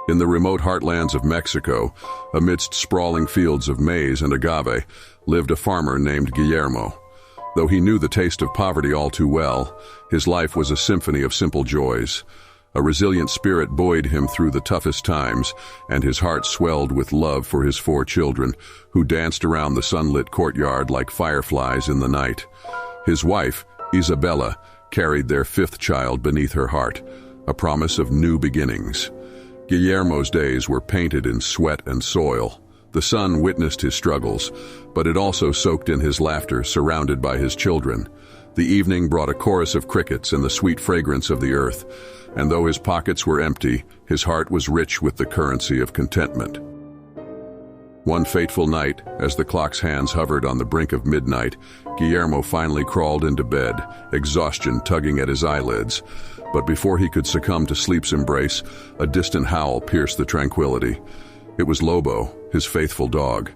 In the remote heartlands of Mexico, amidst sprawling fields of maize and agave, lived a farmer named Guillermo. Though he knew the taste of poverty all too well, his life was a symphony of simple joys. A resilient spirit buoyed him through the toughest times, and his heart swelled with love for his 4 children, who danced around the sunlit courtyard like fireflies in the night. His wife, Isabella, carried their 5th child beneath her heart, a promise of new beginnings. Guillermo's days were painted in sweat and soil. The sun witnessed his struggles, but it also soaked in his laughter, surrounded by his children. The evening brought a chorus of crickets and the sweet fragrance of the earth, and though his pockets were empty, his heart was rich with the currency of contentment. One fateful night, as the clock's hands hovered on the brink of midnight, Guillermo finally crawled into bed, exhaustion tugging at his eyelids. But before he could succumb to sleep's embrace, a distant howl pierced the tranquility. It was Lobo, his faithful dog.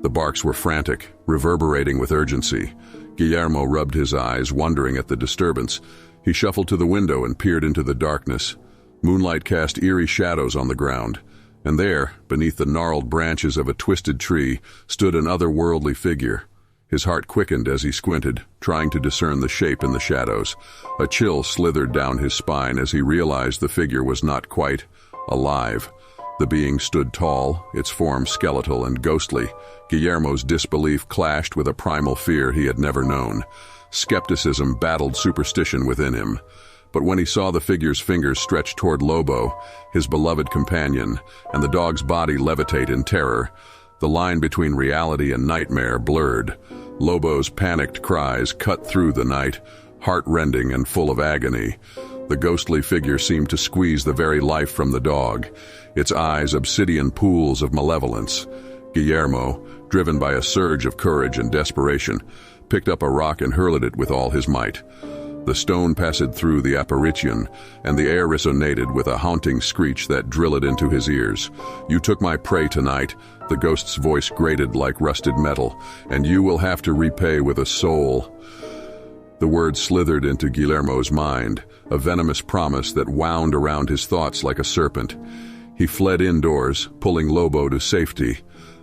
The barks were frantic, reverberating with urgency. Guillermo rubbed his eyes, wondering at the disturbance. He shuffled to the window and peered into the darkness. Moonlight cast eerie shadows on the ground, and there, beneath the gnarled branches of a twisted tree, stood an otherworldly figure. His heart quickened as he squinted, trying to discern the shape in the shadows. A chill slithered down his spine as he realized the figure was not quite alive. The being stood tall, its form skeletal and ghostly. Guillermo's disbelief clashed with a primal fear he had never known. Skepticism battled superstition within him. But when he saw the figure's fingers stretch toward Lobo, his beloved companion, and the dog's body levitate in terror, the line between reality and nightmare blurred. Lobo's panicked cries cut through the night, heart-rending and full of agony. The ghostly figure seemed to squeeze the very life from the dog, its eyes obsidian pools of malevolence. Guillermo, driven by a surge of courage and desperation, picked up a rock and hurled it with all his might. The stone passed through the apparition, and the air resonated with a haunting screech that drilled into his ears. "You took my prey tonight," the ghost's voice grated like rusted metal, "and you will have to repay with a soul." The words slithered into Guillermo's mind, a venomous promise that wound around his thoughts like a serpent. He fled indoors, pulling Lobo to safety.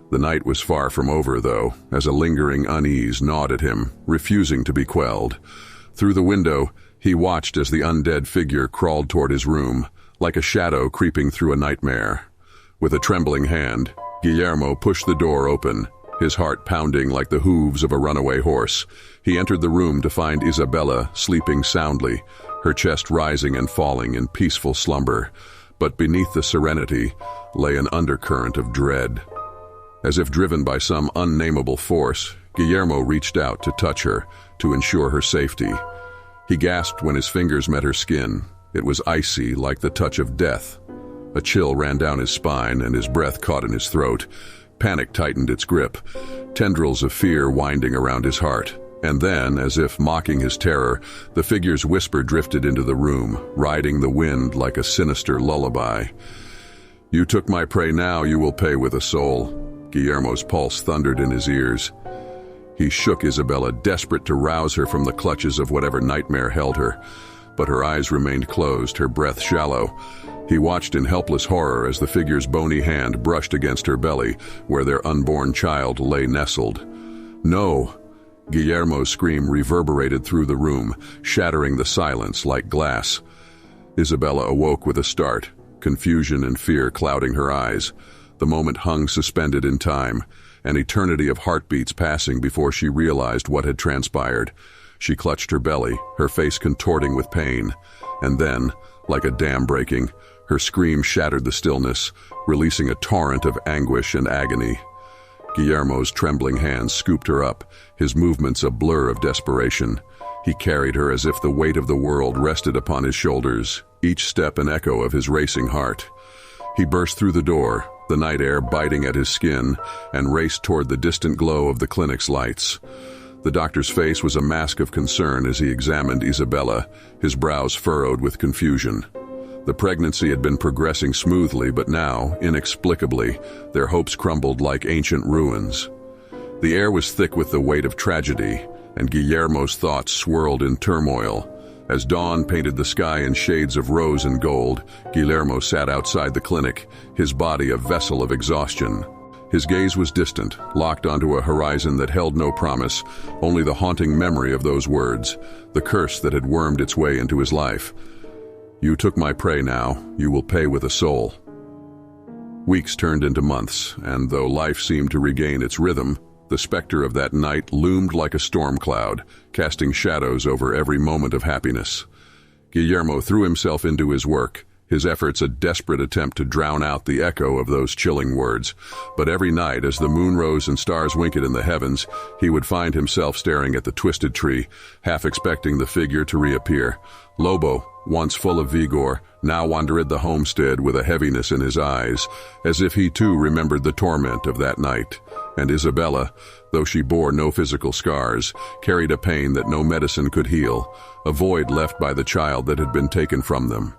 The night was far from over, though, as a lingering unease gnawed at him, refusing to be quelled. Through the window, he watched as the undead figure crawled toward his room, like a shadow creeping through a nightmare. With a trembling hand, Guillermo pushed the door open, his heart pounding like the hooves of a runaway horse. He entered the room to find Isabella sleeping soundly, her chest rising and falling in peaceful slumber. But beneath the serenity lay an undercurrent of dread. As if driven by some unnameable force, Guillermo reached out to touch her, to ensure her safety. He gasped when his fingers met her skin. It was icy, like the touch of death. A chill ran down his spine, and his breath caught in his throat. Panic tightened its grip, tendrils of fear winding around his heart. And then, as if mocking his terror, the figure's whisper drifted into the room, riding the wind like a sinister lullaby. "You took my prey, now you will pay with a soul." Guillermo's pulse thundered in his ears. He shook Isabella, desperate to rouse her from the clutches of whatever nightmare held her. But her eyes remained closed, her breath shallow. He watched in helpless horror as the figure's bony hand brushed against her belly, where their unborn child lay nestled. "No!" Guillermo's scream reverberated through the room, shattering the silence like glass. Isabella awoke with a start, confusion and fear clouding her eyes. The moment hung suspended in time, an eternity of heartbeats passing before she realized what had transpired. She clutched her belly, her face contorting with pain. And then, like a dam breaking, her scream shattered the stillness, releasing a torrent of anguish and agony. Guillermo's trembling hands scooped her up, his movements a blur of desperation. He carried her as if the weight of the world rested upon his shoulders, each step an echo of his racing heart. He burst through the door, the night air biting at his skin, and raced toward the distant glow of the clinic's lights. The doctor's face was a mask of concern as he examined Isabella, his brows furrowed with confusion. The pregnancy had been progressing smoothly, but now, inexplicably, their hopes crumbled like ancient ruins. The air was thick with the weight of tragedy, and Guillermo's thoughts swirled in turmoil. As dawn painted the sky in shades of rose and gold, Guillermo sat outside the clinic, his body a vessel of exhaustion. His gaze was distant, locked onto a horizon that held no promise, only the haunting memory of those words, the curse that had wormed its way into his life. "You took my prey now, you will pay with a soul." Weeks turned into months, and though life seemed to regain its rhythm, the specter of that night loomed like a storm cloud, casting shadows over every moment of happiness. Guillermo threw himself into his work, his efforts a desperate attempt to drown out the echo of those chilling words. But every night, as the moon rose and stars winked in the heavens, he would find himself staring at the twisted tree, half expecting the figure to reappear. Lobo, once full of vigor, now wandered the homestead with a heaviness in his eyes, as if he too remembered the torment of that night. And Isabella, though she bore no physical scars, carried a pain that no medicine could heal, a void left by the child that had been taken from them.